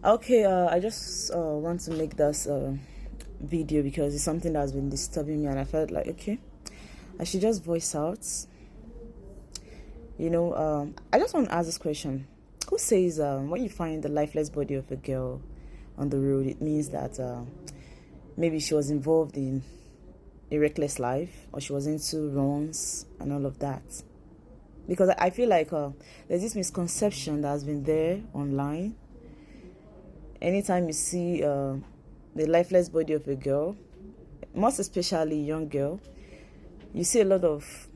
Okay, I just want to make this video because it's something that's been disturbing me, and I felt like, okay, I should just voice out. I just want to ask this question. Who says when you find the lifeless body of a girl on the road, it means that maybe she was involved in a reckless life, or she was into runs and all of that? Because I feel like there's this misconception that has been there online. Anytime you see the lifeless body of a girl, most especially a young girl, you see a lot of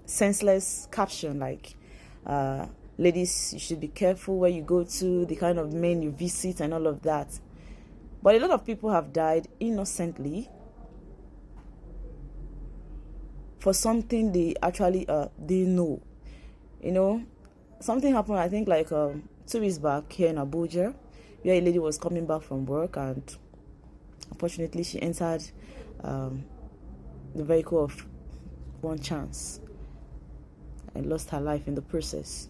senseless caption like, ladies, you should be careful where you go to, the kind of men you visit and all of that. But a lot of people have died innocently for something they actually they know. Something happened, I think, like 2 weeks back here in Abuja, where a lady was coming back from work, and unfortunately she entered the vehicle of one chance and lost her life in the process.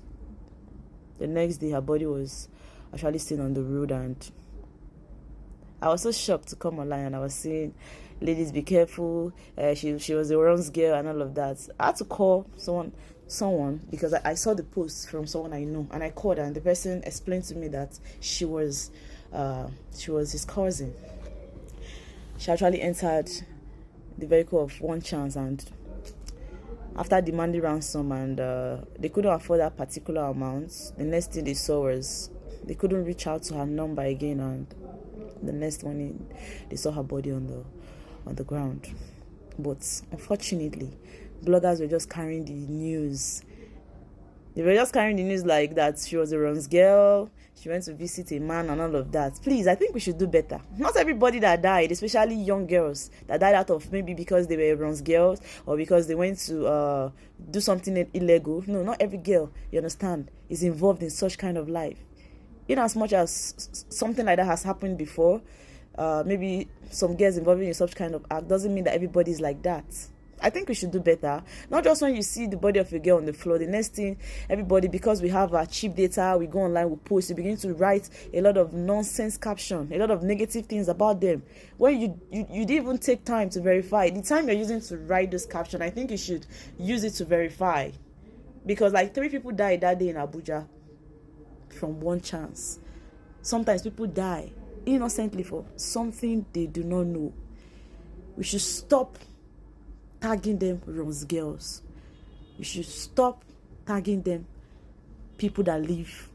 The next day her body was actually seen on the road, and I was so shocked to come online and I was saying, ladies, be careful, she was a runs girl and all of that. I had to call someone because I saw the post from someone I know, and I called her, and the person explained to me that she was his cousin. She actually entered the vehicle of one chance, and after demanding ransom, and they couldn't afford that particular amount, the next thing they saw was they couldn't reach out to her number again, and the next morning they saw her body on the ground. But unfortunately, bloggers were just carrying the news. They were just carrying the news like that she was a runs girl, she went to visit a man and all of that. Please, I think we should do better. Not everybody that died, especially young girls that died out of maybe because they were runs girls or because they went to do something illegal. No, not every girl, you understand, is involved in such kind of life. In as much as something like that has happened before, maybe some girls involved in such kind of act, doesn't mean that everybody is like that. I think we should do better. Not just when you see the body of a girl on the floor, the next thing, everybody, because we have our cheap data, we go online, we post, you begin to write a lot of nonsense caption, a lot of negative things about them. When you didn't even take time to verify. The time you're using to write this caption, I think you should use it to verify. Because like 3 people died that day in Abuja from one chance. Sometimes people die innocently for something they do not know. We should stop tagging them runs girls. We should stop tagging them people that live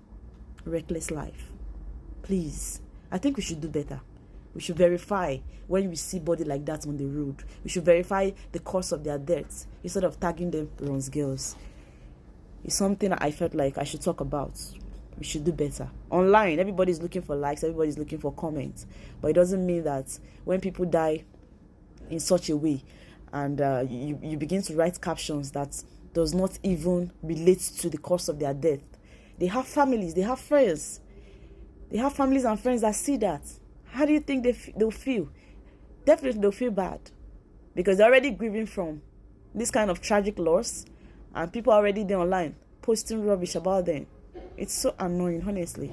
reckless life. Please, I think we should do better. We should verify when we see body like that on the road. We should verify the cause of their deaths instead of tagging them runs girls. It's something that I felt like I should talk about. We should do better. Online, everybody's looking for likes, everybody's looking for comments. But it doesn't mean that when people die in such a way, and you begin to write captions that does not even relate to the cause of their death. They have families, they have friends. They have families and friends that see that. How do you think they'll feel? Definitely they'll feel bad, because they're already grieving from this kind of tragic loss, and people are already there online posting rubbish about them. It's so annoying, honestly.